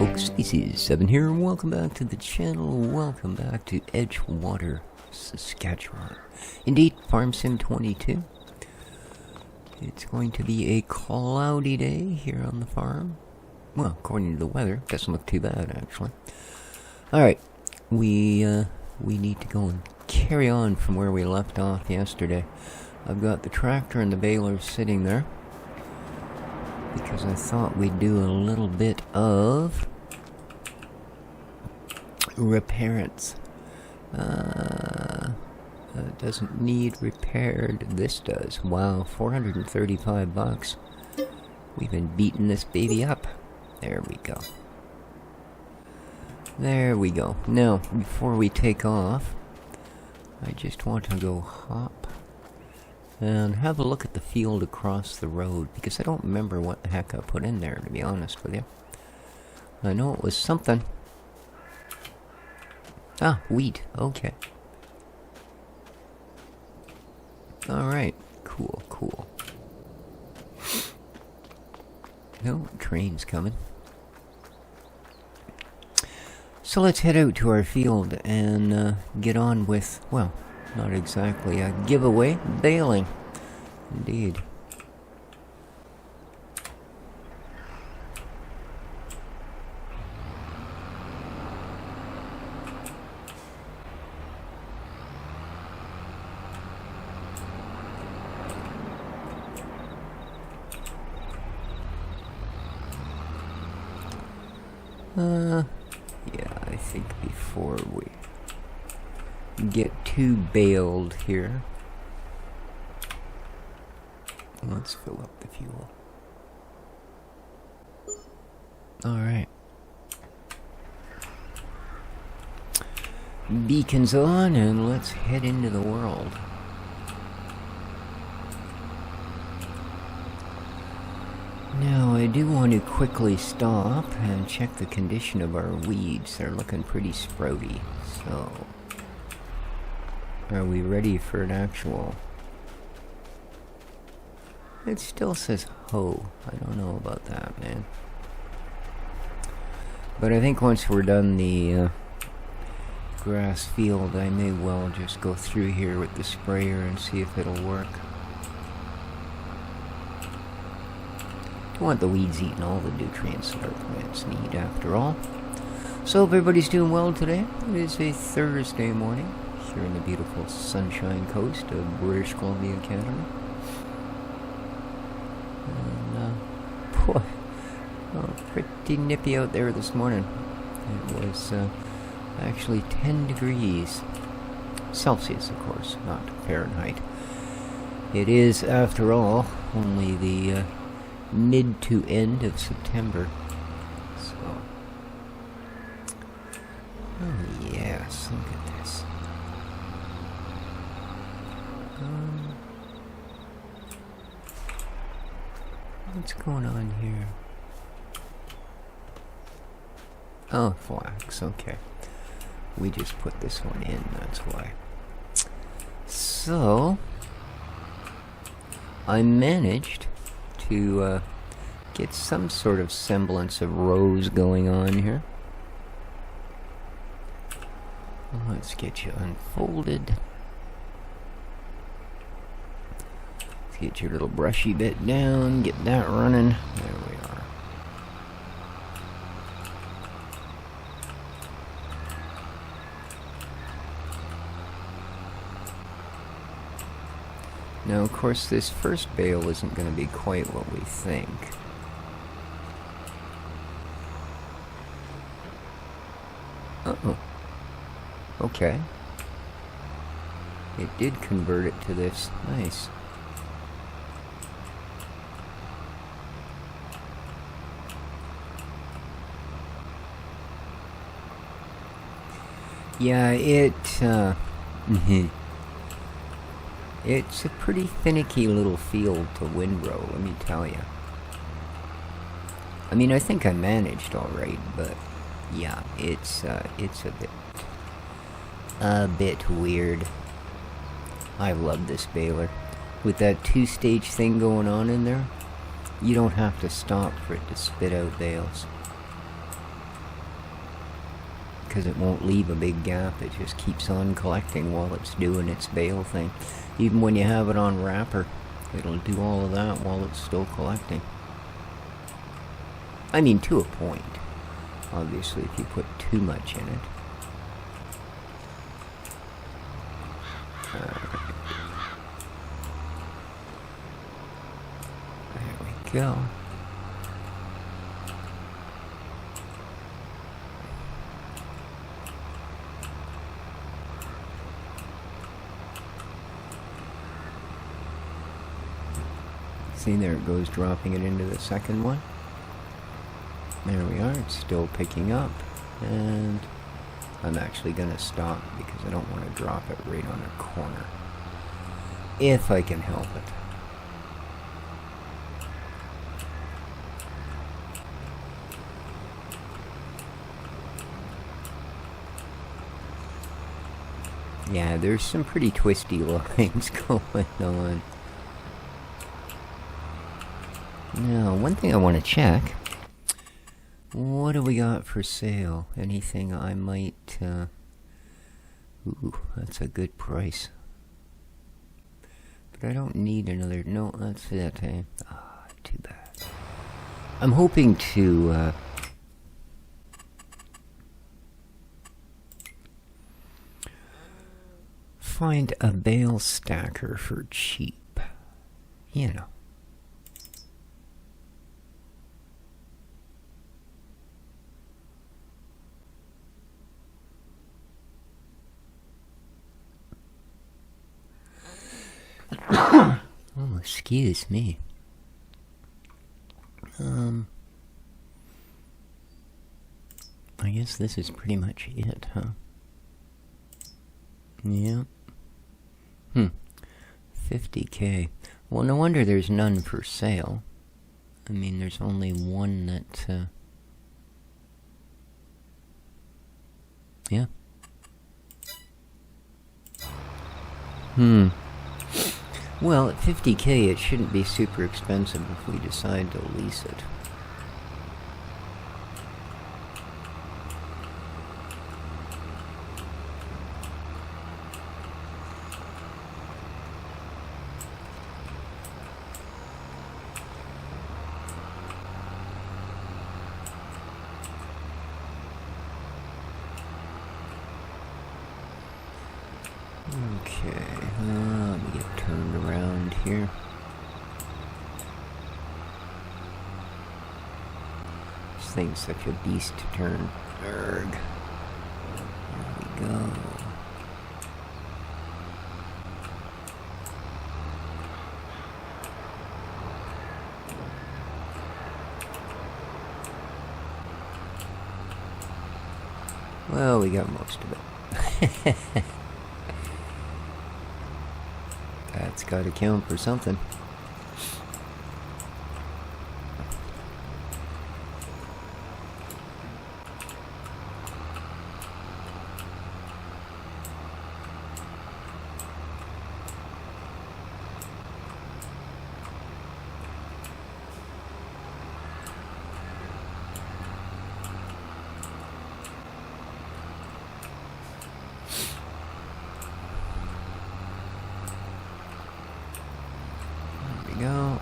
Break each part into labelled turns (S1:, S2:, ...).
S1: folks, this is Seven here, and welcome back to the channel. Welcome back to Edgewater, Saskatchewan. Indeed, Farm Sim 22. It's going to be a cloudy day here on the farm. Well, according to the weather, doesn't look too bad actually. Alright, we need to go and carry on from where we left off yesterday. I've got the tractor and the baler sitting there, because I thought we'd do a little bit of repairs. It doesn't need repaired. This does. Wow, 435 bucks. We've been beating this baby up. There we go. There we go. Now, before we take off, I just want to go hop and have a look at the field across the road, because I don't remember what the heck I put in there, to be honest with you. I know it was something. Ah, wheat. Okay. Alright. Cool, cool. No, train's coming. So let's head out to our field and get on with, well, not exactly a giveaway, baling. Indeed. Yeah, I think before we get too baled here, let's fill up the fuel. Alright. Beacons on, and let's head into the world. Now, I do want to quickly stop and check the condition of our weeds. They're looking pretty sprouty, so are we ready for an actual... It still says hoe. I don't know about that, man. But I think once we're done the grass field, I may well just go through here with the sprayer and see if it'll work. Don't want the weeds eating all the nutrients that our plants need, after all. So, if everybody's doing well today. It is a Thursday morning here in the beautiful Sunshine Coast of British Columbia, Canada. And, boy, pretty nippy out there this morning. It was actually 10 degrees Celsius, of course, not Fahrenheit. It is, after all, only the mid to end of September. So, oh yes, look at this. What's going on here? Oh, flax, okay. We just put this one in, that's why. So, I managed to get some sort of semblance of rows going on here. Let's get you unfolded. Let's get your little brushy bit down, get that running. There we are. Now, of course, this first bale isn't going to be quite what we think. Uh-oh. Okay. It did convert it to this. Nice. Yeah, it's a pretty finicky little field to windrow, let me tell you. I mean, I think I managed all right, but yeah, it's a bit weird. I love this baler. With that two-stage thing going on in there, you don't have to stop for it to spit out bales. because it won't leave a big gap. It just keeps on collecting while it's doing its bale thing. Even when you have it on wrapper, it'll do all of that while it's still collecting. I mean, to a point. Obviously, if you put too much in it. There we go. See, there it goes, dropping it into the second one. There we are, it's still picking up. And I'm actually going to stop because I don't want to drop it right on a corner. If I can help it. Yeah, there's some pretty twisty lines going on. Now, one thing I want to check. What do we got for sale? Anything I might... Ooh, that's a good price. But I don't need another... No, that's it, eh? Ah, too bad. I'm hoping to... find a bale stacker for cheap. You know. Oh, excuse me. I guess this is pretty much it, huh? Yeah. 50K. Well, no wonder there's none for sale. I mean, there's only one that, yeah. Well, at 50K, it shouldn't be super expensive if we decide to lease it. Okay, let me get turned around here. This thing's such a beast to turn. Erg. There we go. Well, we got most of it. That's got to count for something. Go.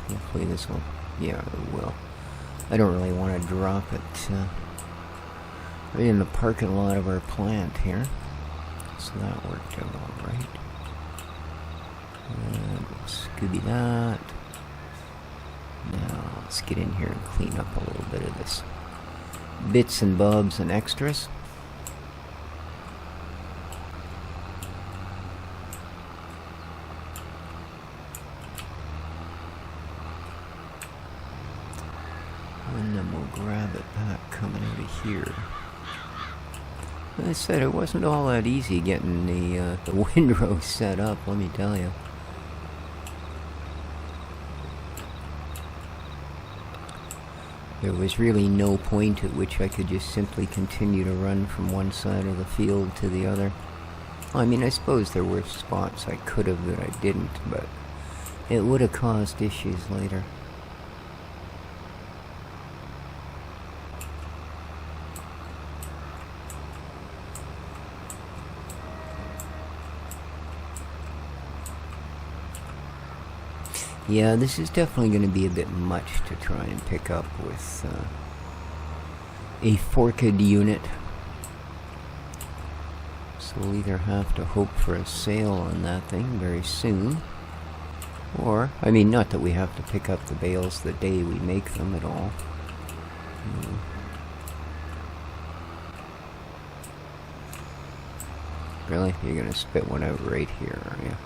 S1: Hopefully this will. Yeah, it will. I don't really want to drop it. Right in the parking lot of our plant here. So that worked out alright. And we'll Scooby that. Now let's get in here and clean up a little bit of this bits and bobs and extras. And then we'll grab it back coming out of here. Like I said, it wasn't all that easy getting the windrow set up, let me tell you. there was really no point at which I could just simply continue to run from one side of the field to the other. I mean, I suppose there were spots I could have that I didn't, but it would have caused issues later. Yeah, this is definitely going to be a bit much to try and pick up with a forked unit. So we'll either have to hope for a sale on that thing very soon, or, I mean, not that we have to pick up the bales the day we make them at all. Really? You're going to spit one out right here, are you?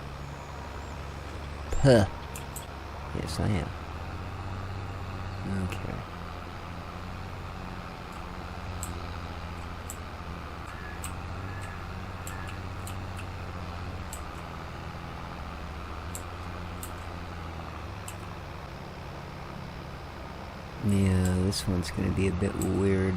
S1: Puh. Yes, I am. Okay. Yeah, this one's going to be a bit weird.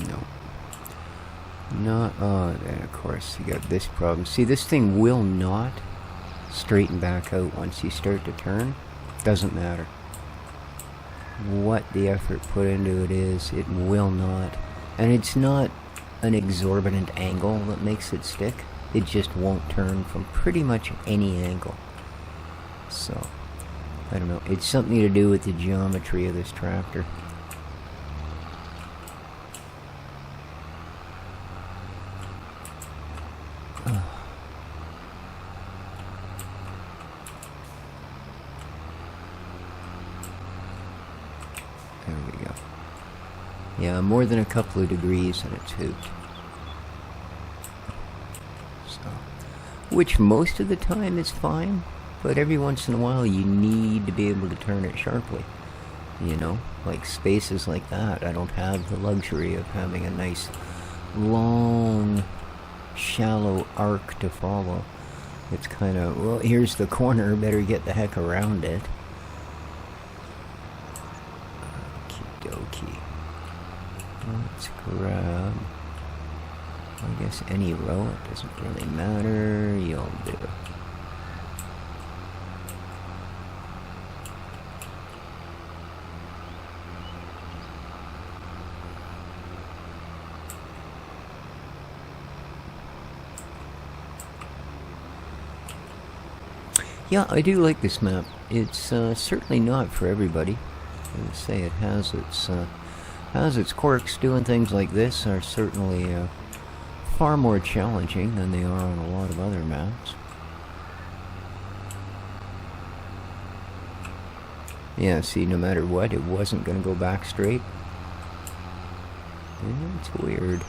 S1: No. Not, oh, then of course you got this problem. See, this thing will not straighten back out once you start to turn. Doesn't matter what the effort put into it is, it will not. And it's not an exorbitant angle that makes it stick. It just won't turn from pretty much any angle. So, I don't know. It's something to do with the geometry of this tractor. There we go. Yeah, more than a couple of degrees and it's hooped. So, which most of the time is fine, but every once in a while you need to be able to turn it sharply. You know, like spaces like that. I don't have the luxury of having a nice, long, shallow arc to follow. It's kind of, well, here's the corner, better get the heck around it. Okie-dokie. Let's grab, I guess, any row. It doesn't really matter. You'll do. Yeah, I do like this map. It's certainly not for everybody. I would say it has its quirks. Doing things like this are certainly far more challenging than they are on a lot of other maps. Yeah, see, no matter what, it wasn't going to go back straight. Yeah, it's weird.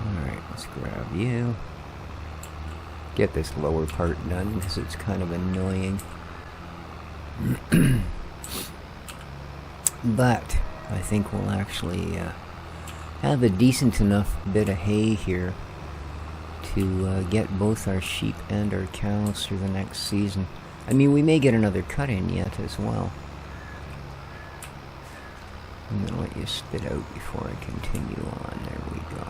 S1: Alright, let's grab you. Get this lower part done because it's kind of annoying. But I think we'll actually have a decent enough bit of hay here to get both our sheep and our cows through the next season. I mean, we may get another cut in yet as well. I'm going to let you spit out before I continue on. There we go.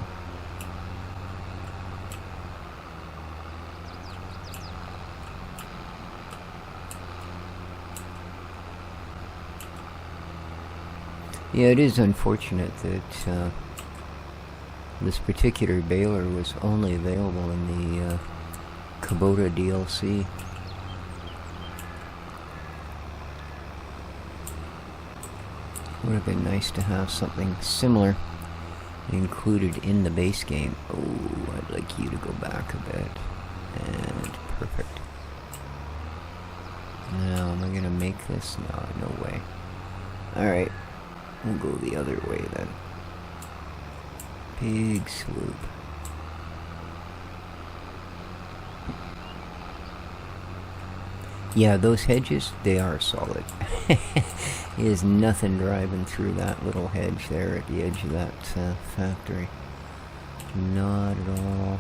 S1: Yeah, it is unfortunate that this particular baler was only available in the Kubota DLC. Would have been nice to have something similar included in the base game. Oh, I'd like you to go back a bit. And perfect. Now, am I going to make this? No, no way. Alright. We'll go the other way then. Big swoop. Yeah, those hedges, they are solid. There's nothing driving through that little hedge there at the edge of that factory. Not at all.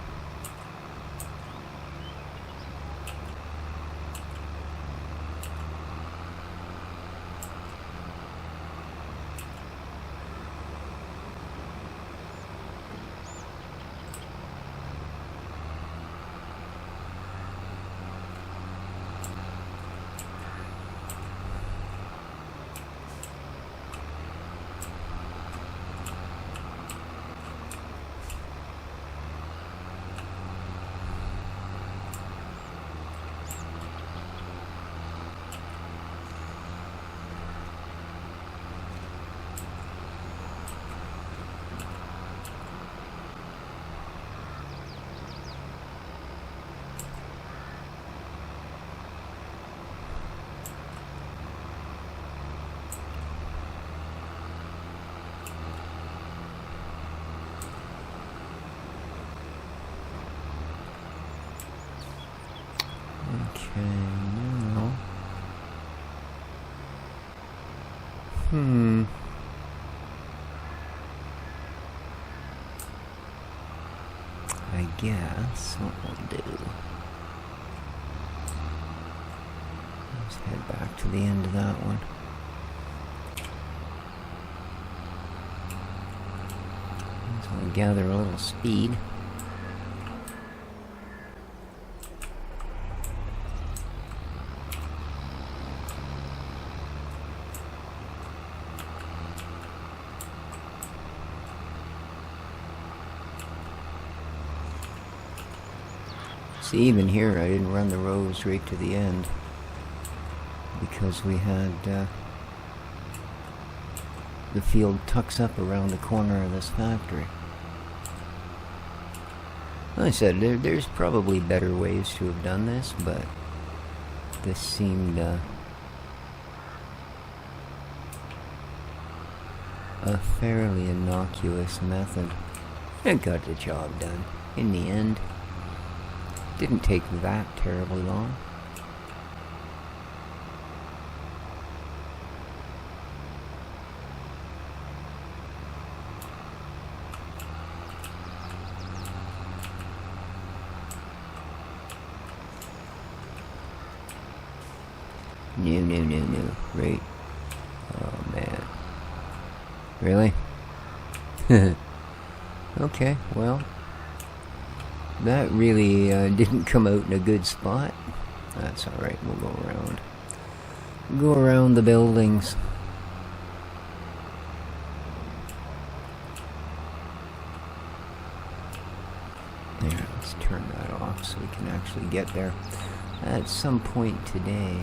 S1: Okay, now... I guess what we'll do... Let's head back to the end of that one. So we'll gather a little speed. See, even here I didn't run the rows right to the end because we had the field tucks up around the corner of this factory. Like I said, there's probably better ways to have done this, but this seemed a fairly innocuous method. It got the job done in the end. Didn't take that terribly long. No. Right. Oh, man. Really? Okay, well... That really didn't come out in a good spot. That's alright, we'll go around. Go around the buildings. There, let's turn that off so we can actually get there at some point today.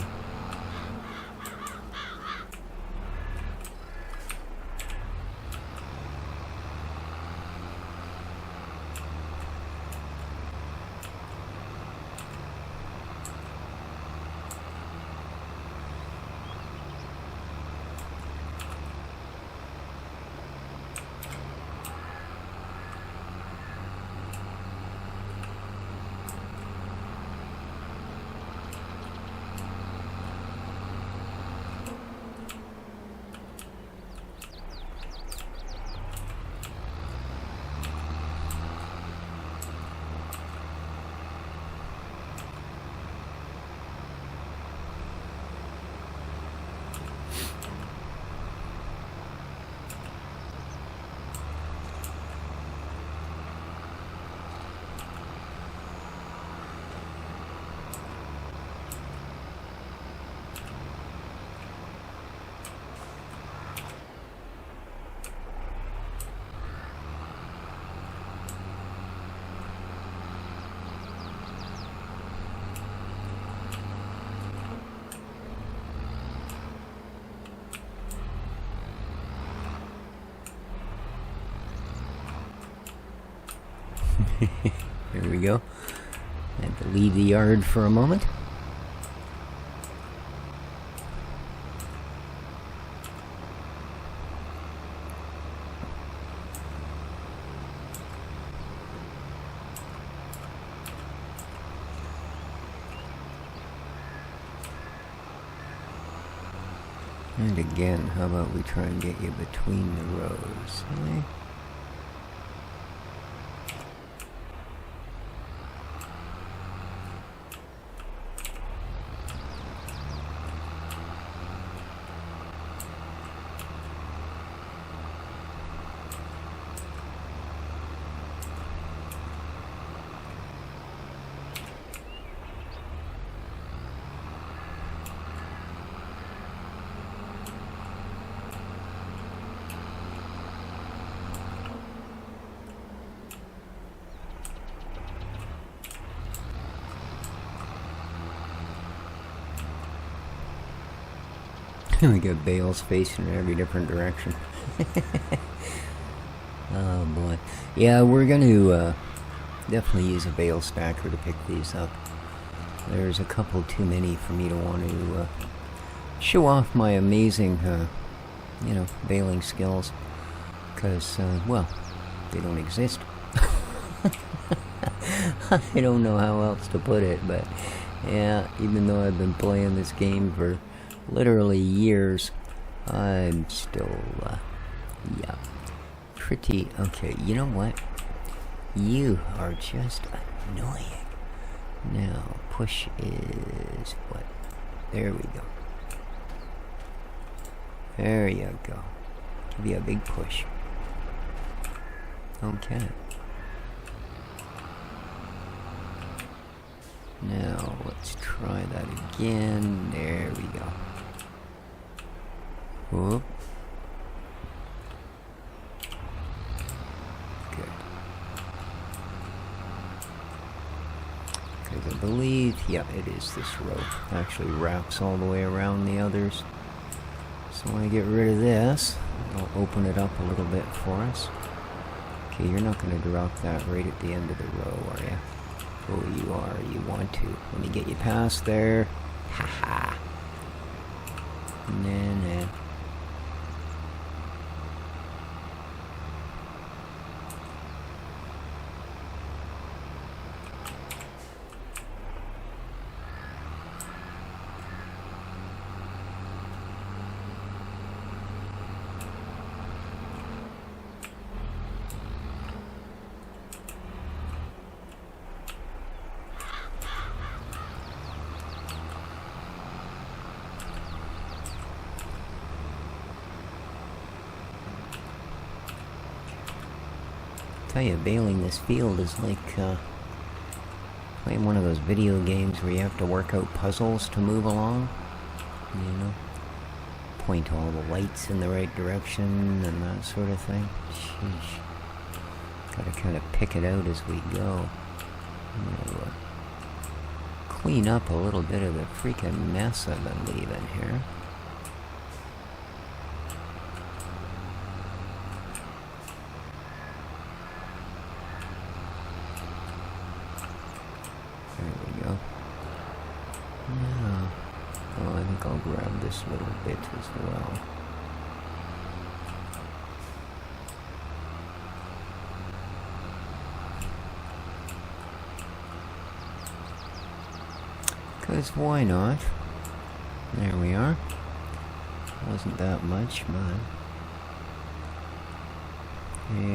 S1: Here we go. I had to leave the yard for a moment. And again, how about we try and get you between the rows, eh? We got bales facing in every different direction. Oh boy. Yeah, we're going to definitely use a bale stacker to pick these up. There's a couple too many for me to want to show off my amazing, you know, baling skills. Because, well, they don't exist. I don't know how else to put it, but yeah, even though I've been playing this game for literally years, I'm still, yeah, pretty, okay, you know what? You are just annoying. Now, push is what? There we go. There you go. Give you a big push. Okay. Now, let's try that again. There we go. Whoop. Good. Because I believe, yeah, it is this row. Actually wraps all the way around the others. So when I get rid of this, I'll open it up a little bit for us. Okay, you're not going to drop that right at the end of the row, are you? Oh, you are. You want to. Let me get you past there. Haha. Nah. Tell you, baling this field is like playing one of those video games where you have to work out puzzles to move along. You know, point all the lights in the right direction and that sort of thing. Sheesh. Gotta kind of pick it out as we go. You know, clean up a little bit of the freaking mess I've been leaving here. I'll grab this little bit as well. Because why not? There we are. Wasn't that much, man.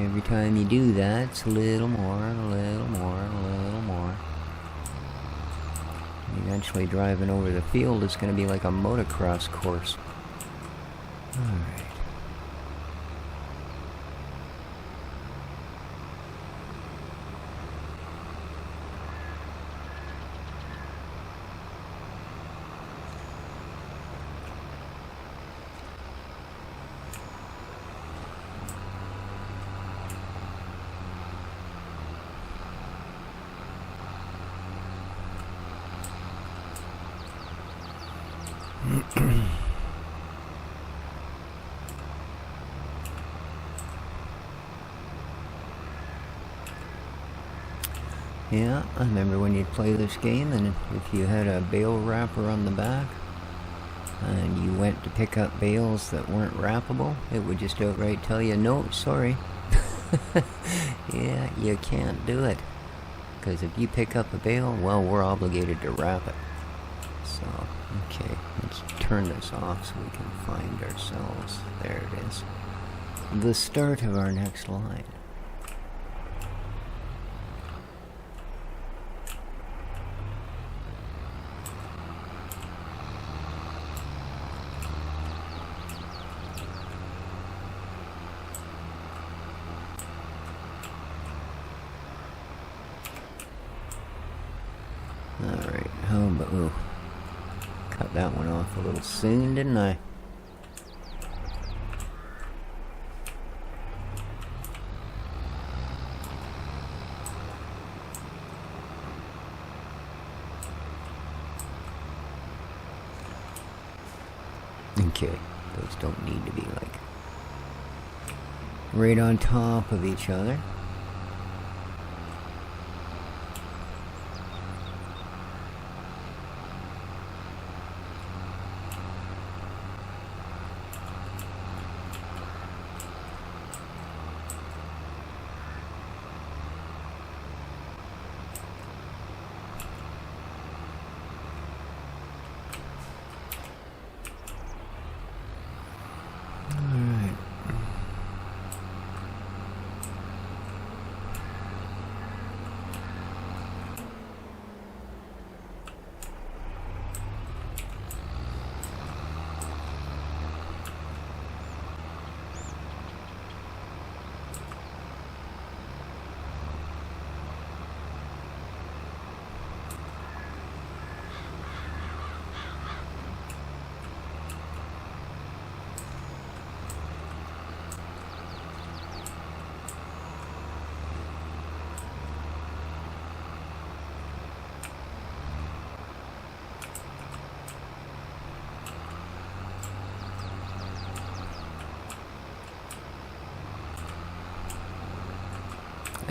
S1: Every time you do that, it's a little more, a little more, a little more. Eventually driving over the field is going to be like a motocross course. Alright. Yeah, I remember when you'd play this game and if you had a bale wrapper on the back and you went to pick up bales that weren't wrappable, it would just outright tell you, no, sorry. Yeah, you can't do it. Because if you pick up a bale, well, we're obligated to wrap it. So, okay, let's turn this off so we can find ourselves. There it is. The start of our next line. Alright, oh, but ooh, cut that one off a little soon, didn't I? Okay, those don't need to be like right on top of each other.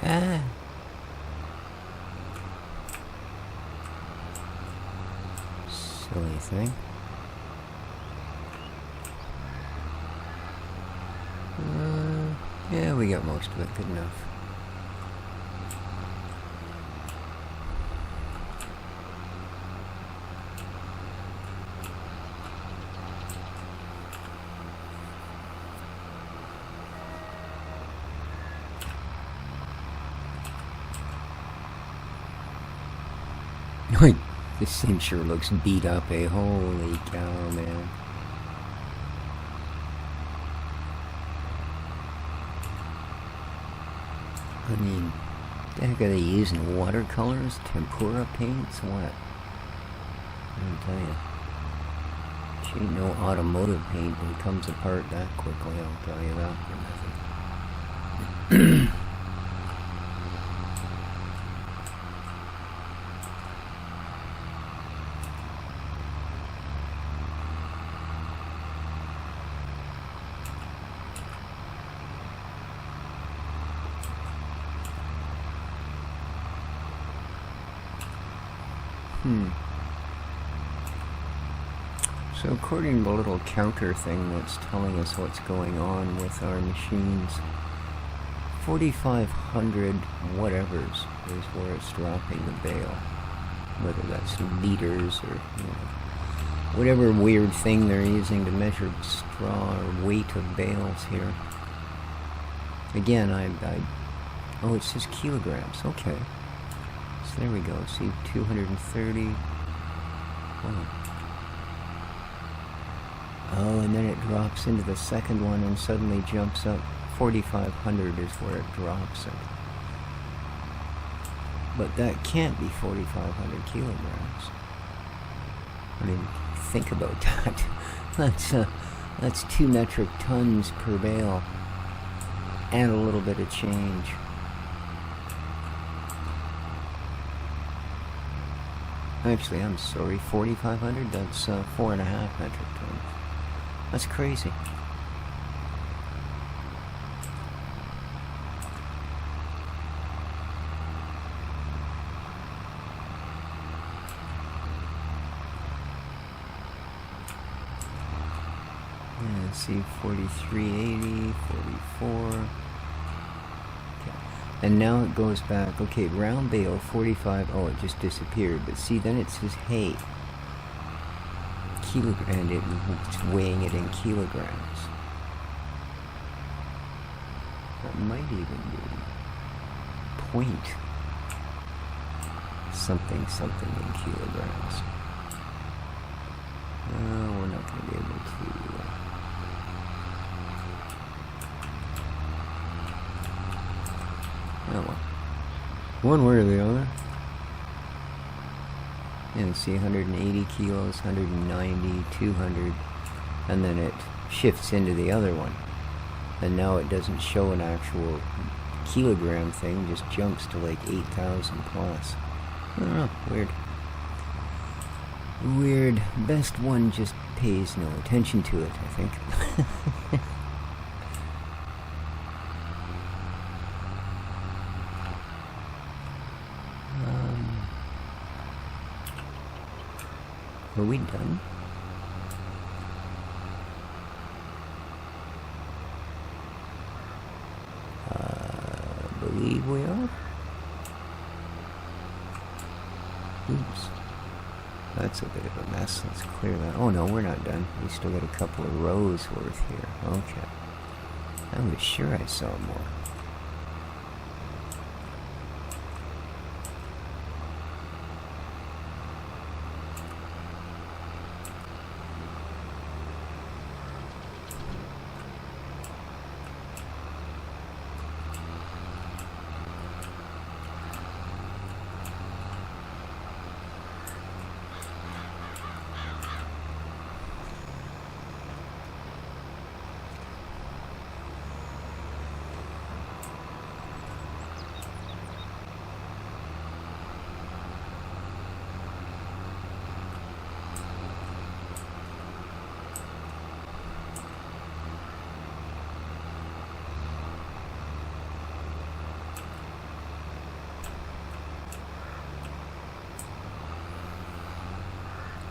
S1: Ah. Silly thing. Yeah, we got most of it. Good enough. This thing sure looks beat up, eh? Holy cow, man. I mean, the heck are they using? Watercolors? Tempera paints? What? I'll tell you. She ain't no automotive paint that comes apart that quickly, I'll tell you that for nothing. So according to the little counter thing that's telling us what's going on with our machines, 4,500 whatevers is where it's dropping the bale. Whether that's liters or, you know, whatever weird thing they're using to measure straw or weight of bales here. Again, oh, it says kilograms. Okay. So there we go. See, 230. Oh, and then it drops into the second one and suddenly jumps up. 4,500 is where it drops it. But that can't be 4,500 kilograms. I mean, think about that. That's 2 metric tons per bale. And a little bit of change. Actually, I'm sorry, 4,500? That's 4.5 metric tons. That's crazy. Yeah, let's see, 4380, 44. Okay. And now it goes back. Okay, round bale, 45. Oh, it just disappeared. But see, then it says hay. and it's weighing it in kilograms. That might even be point something in kilograms. We're not going to be able to. Oh well. One way or the other. And see 180 kilos, 190, 200, and then it shifts into the other one. And now it doesn't show an actual kilogram thing, just jumps to like 8,000 plus. I don't know, weird. Weird. Best one just pays no attention to it, I think. Are we done? I believe we are. Oops. That's a bit of a mess. Let's clear that. Oh no, we're not done. We still got a couple of rows worth here. Okay. I was sure I saw more.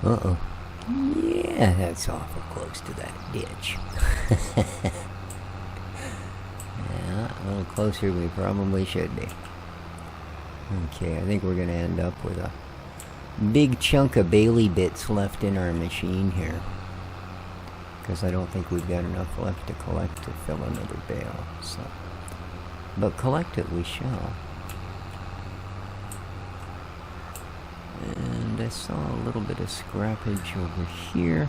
S1: Uh-oh. Yeah, that's awful close to that ditch. Yeah, a little closer than we probably should be. Okay, I think we're going to end up with a big chunk of Bailey bits left in our machine here. Because I don't think we've got enough left to collect to fill another bale. So, but collect it we shall. And I saw a little bit of scrappage over here.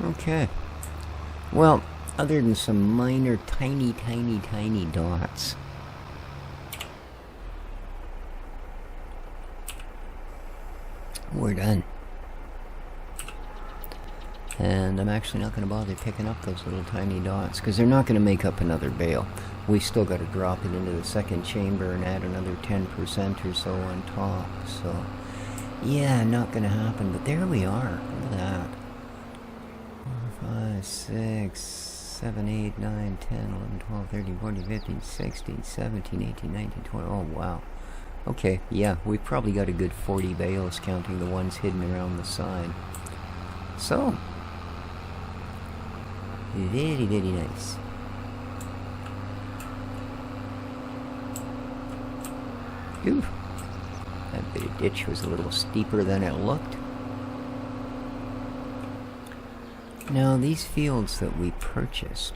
S1: Okay. Well, other than some minor, tiny dots, we're done. And I'm actually not going to bother picking up those little tiny dots, because they're not going to make up another bale. We still got to drop it into the second chamber and add another 10% or so on top. So, yeah, not going to happen. But there we are. Look at that. 4, 5, 6, 7, 8, 9, 10, 11, 12, 13, 14, 15, 16, 17, 18, 19, 20. Oh, wow. Okay, yeah, we've probably got a good 40 bales, counting the ones hidden around the side. So, very nice. Ooh, that bit of ditch was a little steeper than it looked. Now, these fields that we purchased,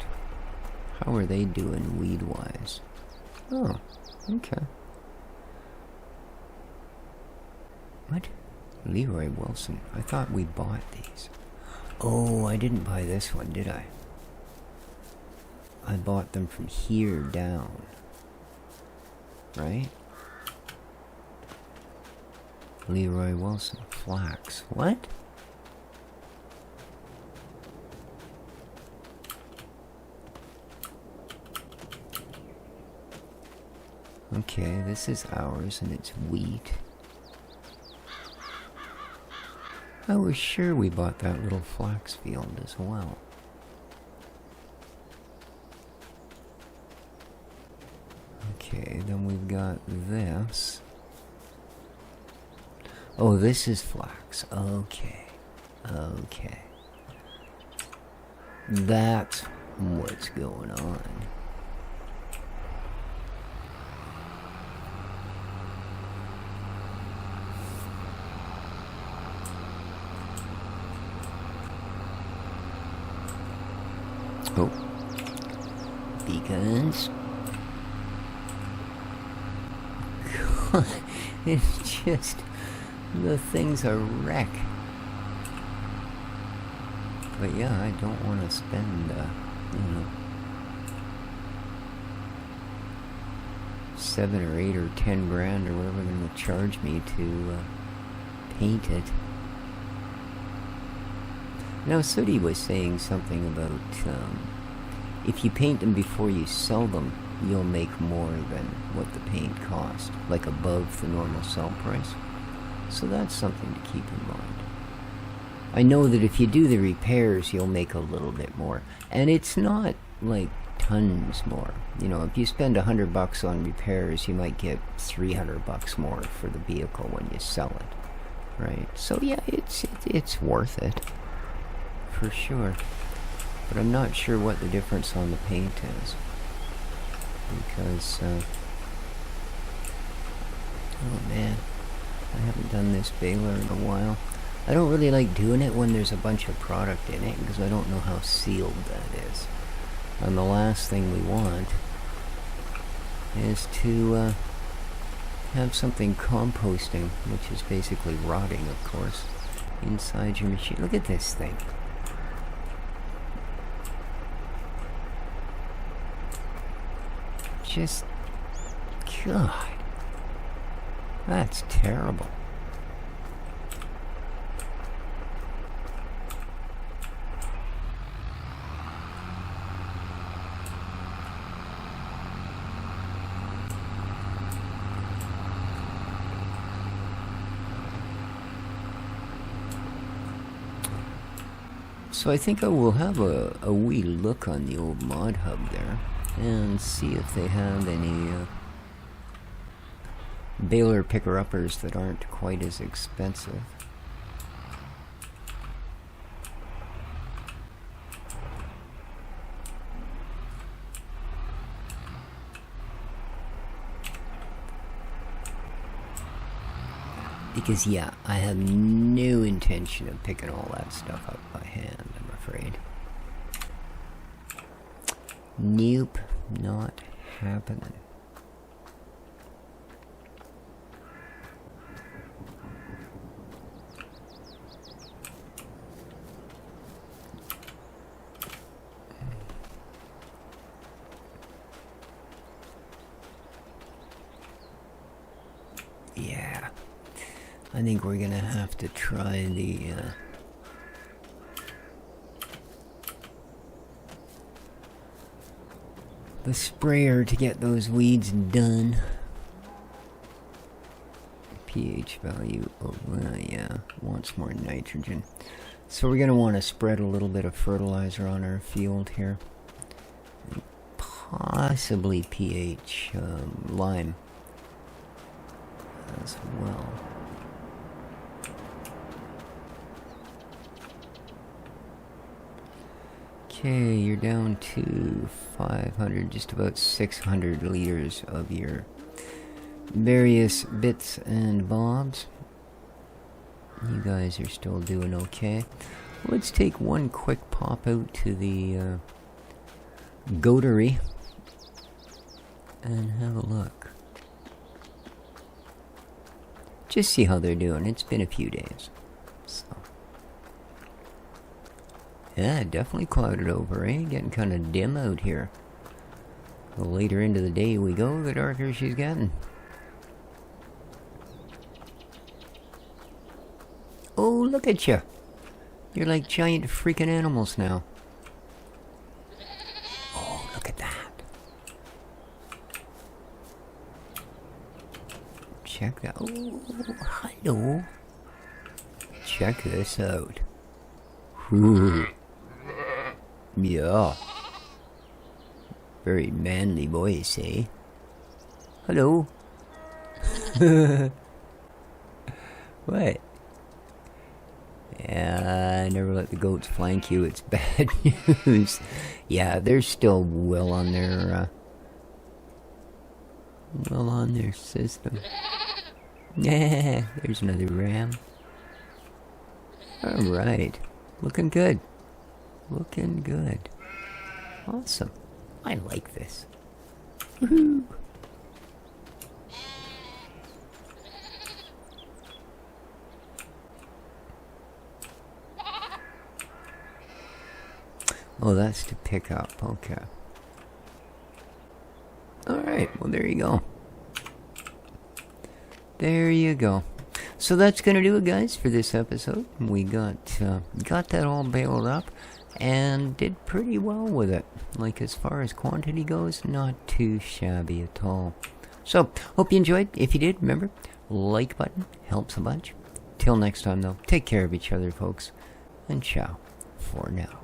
S1: how are they doing weed-wise? Oh, okay. What? Leroy Wilson. I thought we bought these. Oh, I didn't buy this one, did I? I bought them from here down. Right? Leroy Wilson. Flax. What? Okay, this is ours and it's wheat. I was sure we bought that little flax field as well. Okay, then we've got this. Oh, this is flax. Okay. Okay. That's what's going on. Oh. Beacons. God, it's just... the thing's a wreck. But yeah, I don't want to spend, you know, 7 or 8 or 10 grand or whatever they're going to charge me to paint it. Now, Sooty was saying something about if you paint them before you sell them, you'll make more than what the paint cost, like above the normal sell price. So that's something to keep in mind. I know that if you do the repairs, you'll make a little bit more. And it's not like tons more. You know, if you spend $100 on repairs, you might get $300 more for the vehicle when you sell it. Right? So yeah, it's worth it. For sure. But I'm not sure what the difference on the paint is. Because, oh man, I haven't done this baler in a while. I don't really like doing it when there's a bunch of product in it, because I don't know how sealed that is. And the last thing we want is to have something composting, which is basically rotting, of course, inside your machine. Look at this thing. Just, God, that's terrible. So I think I will have a wee look on the old mod hub there and see if they have any baler picker-uppers that aren't quite as expensive. Because, yeah, I have no intention of picking all that stuff up by hand, I'm afraid. Nope, not happening. Yeah. I think we're gonna have to try the sprayer to get those weeds done. pH value, oh yeah, wants more nitrogen. So we're gonna want to spread a little bit of fertilizer on our field here. Possibly pH lime as well. Okay, you're down to 500, just about 600 liters of your various bits and bobs. You guys are still doing okay. Let's take one quick pop out to the goatery and have a look. Just see how they're doing. It's been a few days. So. Yeah, definitely clouded over, eh? Getting kind of dim out here. The later into the day we go, the darker she's getting. Oh, look at you. You're like giant freaking animals now. Oh, look at that. Check that. Oh, hello. Check this out. Ooh. Yeah. Very manly voice, eh? Hello. What? Yeah, never let the goats flank you. It's bad news. Yeah, they're still well on their system. Yeah, there's another ram. All right, looking good. Looking good. Awesome. I like this. Woohoo! Oh, that's to pick up. Okay. Alright, well there you go. There you go. So that's gonna do it, guys, for this episode. We got that all bailed up and did pretty well with it. Like, as far as quantity goes, not too shabby at all. So, hope you enjoyed. If you did, remember, like button helps a bunch. Till next time, though, take care of each other, folks, and ciao for now.